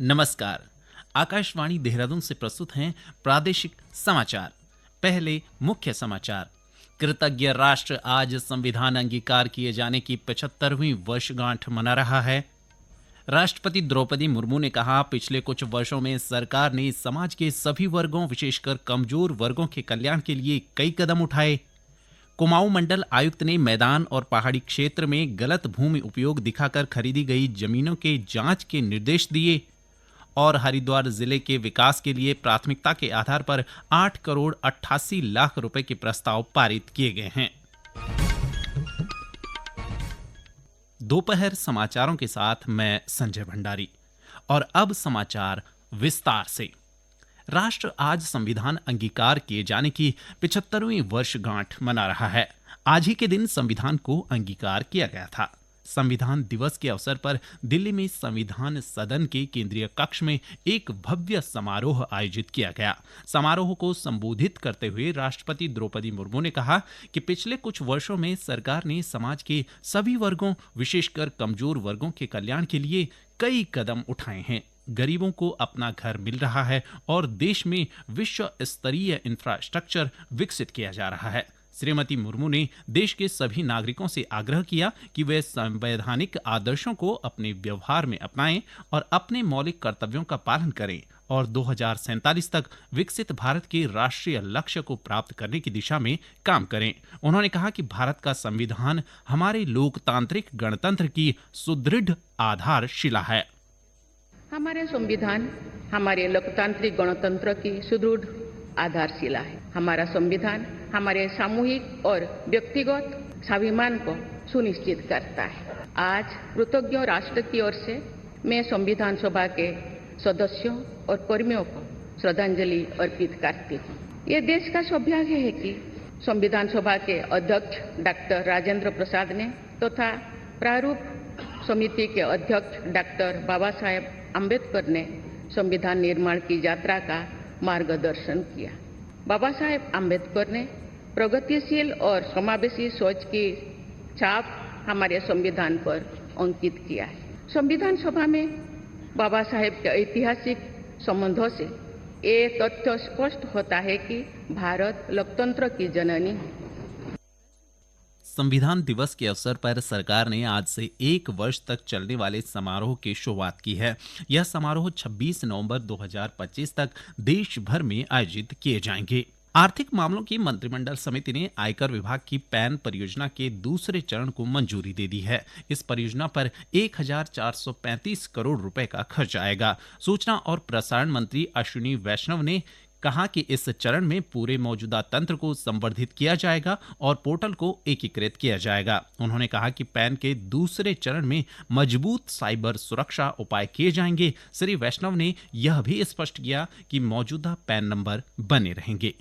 नमस्कार। आकाशवाणी देहरादून से प्रस्तुत हैं प्रादेशिक समाचार। पहले मुख्य समाचार। कृतज्ञ राष्ट्र आज संविधान अंगीकार किए जाने की 75वीं वर्षगांठ मना रहा है। राष्ट्रपति द्रौपदी मुर्मू ने कहा, पिछले कुछ वर्षों में सरकार ने समाज के सभी वर्गों, विशेषकर कमजोर वर्गों के कल्याण के लिए कई कदम उठाए। कुमाऊं मंडल आयुक्त ने मैदान और पहाड़ी क्षेत्र में गलत भूमि उपयोग दिखाकर खरीदी गई जमीनों के जांच के निर्देश दिए। और हरिद्वार जिले के विकास के लिए प्राथमिकता के आधार पर 8 करोड़ 88 लाख रुपए के प्रस्ताव पारित किए गए हैं। दोपहर समाचारों के साथ मैं संजय भंडारी। और अब समाचार विस्तार से। राष्ट्र आज संविधान अंगीकार किए जाने की 75वीं वर्षगांठ मना रहा है। आज ही के दिन संविधान को अंगीकार किया गया था। संविधान दिवस के अवसर पर दिल्ली में संविधान सदन के केंद्रीय कक्ष में एक भव्य समारोह आयोजित किया गया। समारोह को संबोधित करते हुए राष्ट्रपति द्रौपदी मुर्मू ने कहा कि पिछले कुछ वर्षों में सरकार ने समाज के सभी वर्गों, विशेषकर कमजोर वर्गों के कल्याण के लिए कई कदम उठाए हैं। गरीबों को अपना घर मिल रहा है और देश में विश्व स्तरीय इंफ्रास्ट्रक्चर विकसित किया जा रहा है। श्रीमती मुर्मू ने देश के सभी नागरिकों से आग्रह किया कि वे संवैधानिक आदर्शों को अपने व्यवहार में अपनाएं और अपने मौलिक कर्तव्यों का पालन करें और 2047 तक विकसित भारत के राष्ट्रीय लक्ष्य को प्राप्त करने की दिशा में काम करें। उन्होंने कहा कि भारत का संविधान हमारे लोकतांत्रिक गणतंत्र की सुदृढ़ आधारशिला है। हमारे संविधान हमारे लोकतांत्रिक गणतंत्र की सुदृढ़ आधारशिला है। हमारा संविधान हमारे सामूहिक और व्यक्तिगत स्वाभिमान को सुनिश्चित करता है। आज कृतज्ञ राष्ट्र की ओर से मैं संविधान सभा के सदस्यों और कर्मियों को श्रद्धांजलि अर्पित करती हूँ। ये देश का सौभाग्य है कि संविधान सभा के अध्यक्ष डॉक्टर राजेंद्र प्रसाद ने तथा प्रारूप समिति के अध्यक्ष डॉक्टर बाबा साहेब अम्बेडकर ने संविधान निर्माण की यात्रा का मार्गदर्शन किया। बाबा साहेब अम्बेडकर ने प्रगतिशील और समावेशी सोच की छाप हमारे संविधान पर अंकित किया है। संविधान सभा में बाबा साहेब के ऐतिहासिक संबंधों से ये तथ्य स्पष्ट होता है कि भारत लोकतंत्र की जननी है। संविधान दिवस के अवसर पर सरकार ने आज से 1 वर्ष तक चलने वाले समारोह की शुरुआत की है। यह समारोह 26 नवंबर 2025 तक देश भर में आयोजित किए जाएंगे। आर्थिक मामलों की मंत्रिमंडल समिति ने आयकर विभाग की पैन परियोजना के दूसरे चरण को मंजूरी दे दी है। इस परियोजना पर 1435 करोड़ रुपए का खर्च आएगा। सूचना और प्रसारण मंत्री अश्विनी वैष्णव ने कहा कि इस चरण में पूरे मौजूदा तंत्र को संवर्धित किया जाएगा और पोर्टल को एकीकृत किया जाएगा। उन्होंने कहा कि पैन के दूसरे चरण में मजबूत साइबर सुरक्षा उपाय किए जाएंगे। श्री वैष्णव ने यह भी स्पष्ट किया कि मौजूदा पैन नंबर बने रहेंगे।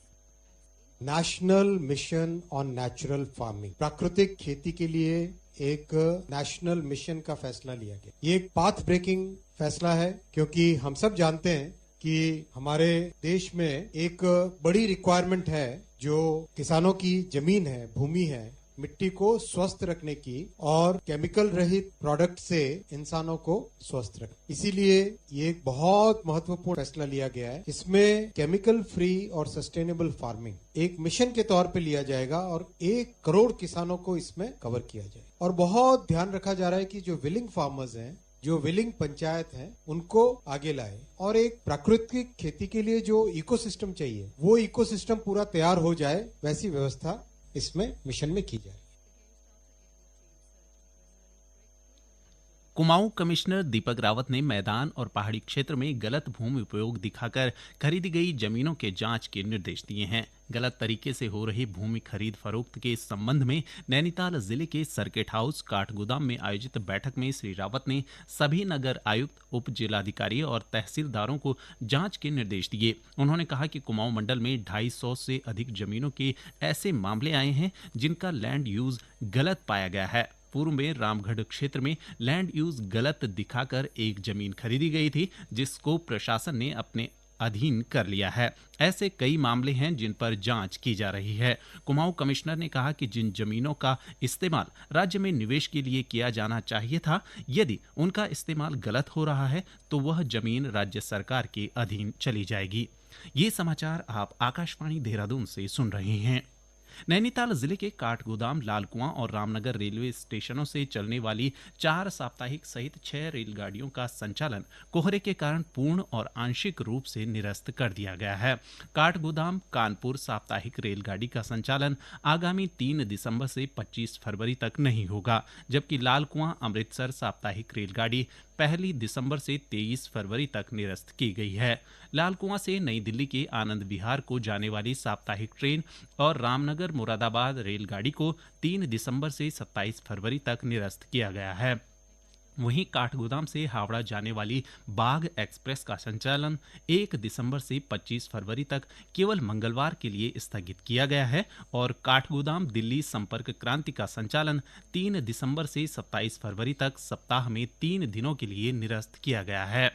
National mission on natural farming, प्राकृतिक खेती के लिए एक नेशनल मिशन का फैसला लिया गया। ये एक पाथ ब्रेकिंग फैसला है क्योंकि हम सब जानते हैं कि हमारे देश में एक बड़ी रिक्वायरमेंट है जो किसानों की जमीन है, भूमि है, मिट्टी को स्वस्थ रखने की और केमिकल रहित प्रोडक्ट से इंसानों को स्वस्थ रख। इसीलिए ये एक बहुत महत्वपूर्ण फैसला लिया गया है। इसमें केमिकल फ्री और सस्टेनेबल फार्मिंग एक मिशन के तौर पे लिया जाएगा और 1 करोड़ किसानों को इसमें कवर किया जाएगा। और बहुत ध्यान रखा जा रहा है कि जो विलिंग फार्मर्स हैं, जो विलिंग पंचायत हैं, उनको आगे लाए और एक प्राकृतिक खेती के लिए जो इकोसिस्टम चाहिए वो इकोसिस्टम पूरा तैयार हो जाए, वैसी व्यवस्था इसमें मिशन में की जाए। कुमाऊं कमिश्नर दीपक रावत ने मैदान और पहाड़ी क्षेत्र में गलत भूमि उपयोग दिखाकर खरीदी गई जमीनों के जांच के निर्देश दिए हैं। गलत तरीके से हो रही भूमि खरीद फरोख्त के संबंध में नैनीताल जिले के सर्किट हाउस काठगोदाम में आयोजित बैठक में श्री रावत ने सभी नगर आयुक्त, उप जिलाधिकारी और तहसीलदारों को जांच के निर्देश दिए। उन्होंने कहा कि कुमाऊं मंडल में 250 से अधिक जमीनों के ऐसे मामले आए हैं जिनका लैंड यूज गलत पाया गया है। पूर्व में रामगढ़ क्षेत्र में लैंड यूज गलत दिखाकर एक जमीन खरीदी गई थी, जिसको प्रशासन ने अपने अधीन कर लिया है। ऐसे कई मामले हैं जिन पर जांच की जा रही है। कुमाऊं कमिश्नर ने कहा कि जिन जमीनों का इस्तेमाल राज्य में निवेश के लिए किया जाना चाहिए था, यदि उनका इस्तेमाल गलत हो रहा है तो वह जमीन राज्य सरकार के अधीन चली जाएगी। ये समाचार आप आकाशवाणी देहरादून से सुन रहे हैं। नैनीताल जिले के काठगोदाम, लालकुआं और रामनगर रेलवे स्टेशनों से चलने वाली 4 साप्ताहिक सहित 6 रेलगाड़ियों का संचालन कोहरे के कारण पूर्ण और आंशिक रूप से निरस्त कर दिया गया है। काठगोदाम कानपुर साप्ताहिक रेलगाड़ी का संचालन आगामी 3 दिसंबर से 25 फरवरी तक नहीं होगा, जबकि लालकुआं अमृतसर साप्ताहिक रेलगाड़ी 1 दिसंबर से 23 फरवरी तक निरस्त की गई है। लालकुआं से नई दिल्ली के आनंद विहार को जाने वाली साप्ताहिक ट्रेन और रामनगर मुरादाबाद रेलगाड़ी को 3 दिसंबर से 27 फरवरी तक निरस्त किया गया है। वहीं काठगोदाम से हावड़ा जाने वाली बाघ एक्सप्रेस का संचालन 1 दिसंबर से 25 फरवरी तक केवल मंगलवार के लिए स्थगित किया गया है और काठगोदाम दिल्ली संपर्क क्रांति का संचालन 3 दिसंबर से 27 फरवरी तक सप्ताह में 3 दिनों के लिए निरस्त किया गया है।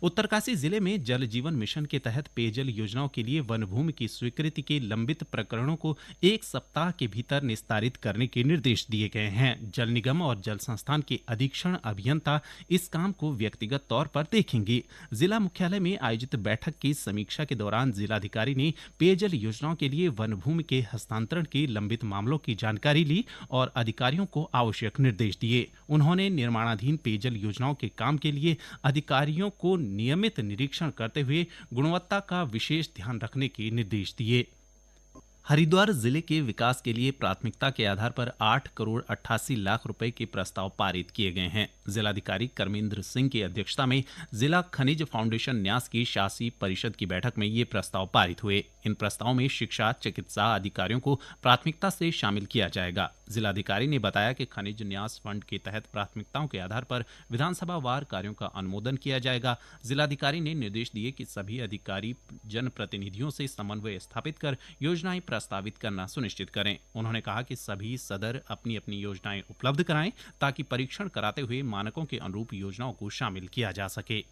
उत्तरकाशी जिले में जल जीवन मिशन के तहत पेयजल योजनाओं के लिए वन भूमि की स्वीकृति के लंबित प्रकरणों को 1 सप्ताह के भीतर निस्तारित करने के निर्देश दिए गए हैं। जल निगम और जल संस्थान के अधीक्षण अभियंता इस काम को व्यक्तिगत तौर पर देखेंगे। जिला मुख्यालय में आयोजित बैठक की समीक्षा के दौरान जिलाधिकारी ने पेयजल योजनाओं के लिए वन भूमि के हस्तांतरण के लंबित मामलों की जानकारी ली और अधिकारियों को आवश्यक निर्देश दिए। उन्होंने निर्माणाधीन पेयजल योजनाओं के काम के लिए अधिकारियों को नियमित निरीक्षण करते हुए गुणवत्ता का विशेष ध्यान रखने के निर्देश दिए। हरिद्वार जिले के विकास के लिए प्राथमिकता के आधार पर 8 करोड़ 88 लाख रुपए के प्रस्ताव पारित किए गए हैं। जिलाधिकारी कर्मेंद्र सिंह की अध्यक्षता में जिला खनिज फाउंडेशन न्यास की शासी परिषद की बैठक में ये प्रस्ताव पारित हुए। इन प्रस्तावों में शिक्षा, चिकित्सा अधिकारियों को प्राथमिकता से शामिल किया जाएगा। जिलाधिकारी ने बताया कि खनिज न्यास फंड के तहत प्राथमिकताओं के आधार पर विधानसभा वार कार्यों का अनुमोदन किया जाएगा। जिलाधिकारी ने निर्देश दिए कि सभी अधिकारी जनप्रतिनिधियों से समन्वय स्थापित कर योजनाएं प्रस्तावित करना सुनिश्चित करें। उन्होंने कहा कि सभी सदर अपनी अपनी योजनाएं उपलब्ध कराएं ताकि परीक्षण कराते हुए मानकों के अनुरूप योजनाओं को शामिल किया जा सके।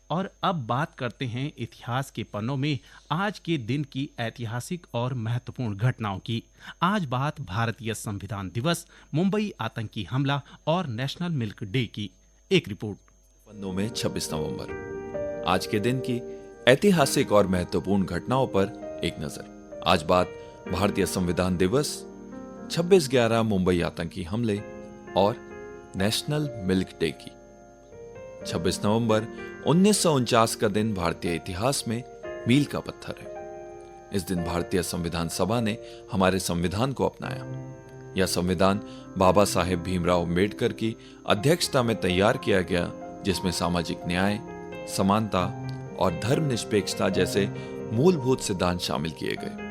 और अब बात करते हैं इतिहास के पन्नों में आज के दिन की ऐतिहासिक और महत्वपूर्ण घटनाओं की। आज बात भारतीय संविधान दिवस, मुंबई आतंकी हमला और नेशनल मिल्क डे की। एक रिपोर्ट। पन्नों में 26 नवंबर आज के दिन की ऐतिहासिक और महत्वपूर्ण घटनाओं पर एक नजर। आज बात भारतीय संविधान दिवस, 26/11 मुंबई आतंकी हमले और नेशनल मिल्क डे की। 26 नवंबर 1949 का दिन भारतीय इतिहास में मील का पत्थर है। इस दिन भारतीय संविधान सभा ने हमारे संविधान को अपनाया। यह संविधान बाबा साहेब भीमराव अम्बेडकर की अध्यक्षता में तैयार किया गया, जिसमें सामाजिक न्याय, समानता और धर्मनिरपेक्षता जैसे मूलभूत सिद्धांत शामिल किए गए।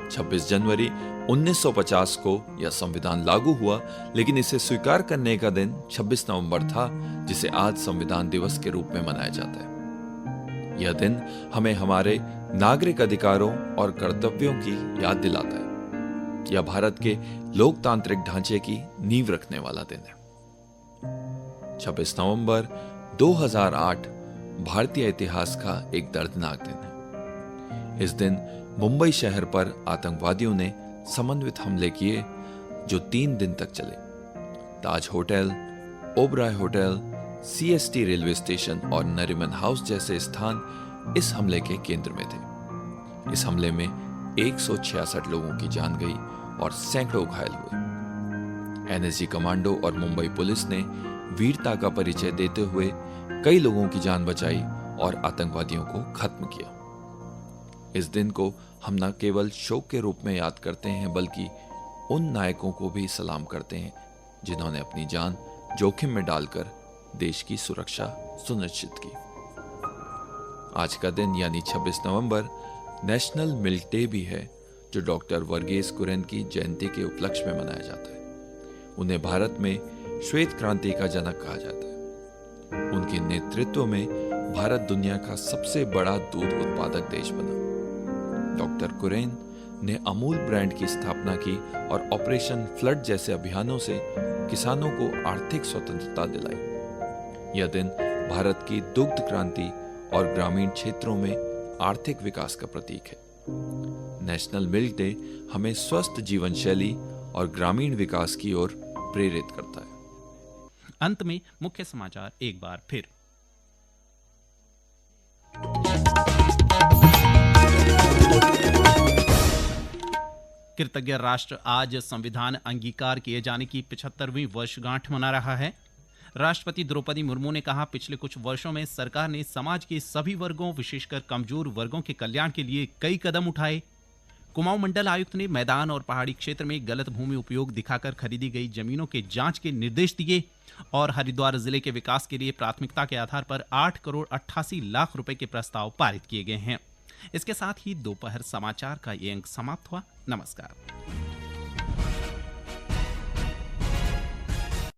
26 जनवरी 1950 को यह संविधान लागू हुआ, लेकिन इसे स्वीकार करने का दिन 26 नवंबर था, जिसे आज संविधान दिवस के रूप में मनाया जाता है। यह दिन हमें हमारे नागरिक अधिकारों और कर्तव्यों की याद दिलाता है। यह भारत के लोकतांत्रिक ढांचे की नींव रखने वाला दिन है। 26 नवंबर 2008 भारतीय इतिहास का एक दर्दनाक दिन है। इस दिन मुंबई शहर पर आतंकवादियों ने समन्वित हमले किए, जो 3 दिन तक चले। Taj hotel, Oberoi hotel, CST railway station और नरीमन हाउस जैसे स्थान इस हमले के केंद्र में थे। इस हमले में 166 लोगों की जान गई और सैकड़ों घायल हुए। NSG कमांडो और मुंबई पुलिस ने वीरता का परिचय देते हुए कई लोगों की जान बचाई और आतंकवादियों को खत्म किया। इस दिन को हम न केवल शोक के रूप में याद करते हैं, बल्कि उन नायकों को भी सलाम करते हैं जिन्होंने अपनी जान जोखिम में डालकर देश की सुरक्षा सुनिश्चित की। आज का दिन यानी 26 नवंबर नेशनल मिल्क डे भी है, जो डॉक्टर वर्गीस कुरियन की जयंती के उपलक्ष्य में मनाया जाता है। उन्हें भारत में श्वेत क्रांति का जनक कहा जाता है। उनके नेतृत्व में भारत दुनिया का सबसे बड़ा दूध उत्पादक देश बना। डॉक्टर कुरियन ने अमूल ब्रांड की स्थापना की और ऑपरेशन फ्लड जैसे अभियानों से किसानों को आर्थिक स्वतंत्रता दिलाई। यह दिन भारत की दुग्ध क्रांति और ग्रामीण क्षेत्रों में आर्थिक विकास का प्रतीक है। नेशनल मिल्क डे हमें स्वस्थ जीवन शैली और ग्रामीण विकास की ओर प्रेरित करता है। अंत में मुख्य समाचार एक बार फिर। कृतज्ञ राष्ट्र आज संविधान अंगीकार किए जाने की 75वीं वर्षगांठ मना रहा है। राष्ट्रपति द्रौपदी मुर्मू ने कहा, पिछले कुछ वर्षों में सरकार ने समाज के सभी वर्गों, विशेषकर कमजोर वर्गों के कल्याण के लिए कई कदम उठाए। कुमाऊं मंडल आयुक्त ने मैदान और पहाड़ी क्षेत्र में गलत भूमि उपयोग दिखाकर खरीदी गई जमीनों के जांच के निर्देश दिए। और हरिद्वार जिले के विकास के लिए प्राथमिकता के आधार पर 8 करोड़ 88 लाख रुपए के प्रस्ताव पारित किए गए हैं। इसके साथ ही दोपहर समाचार का ये अंक समाप्त हुआ। नमस्कार।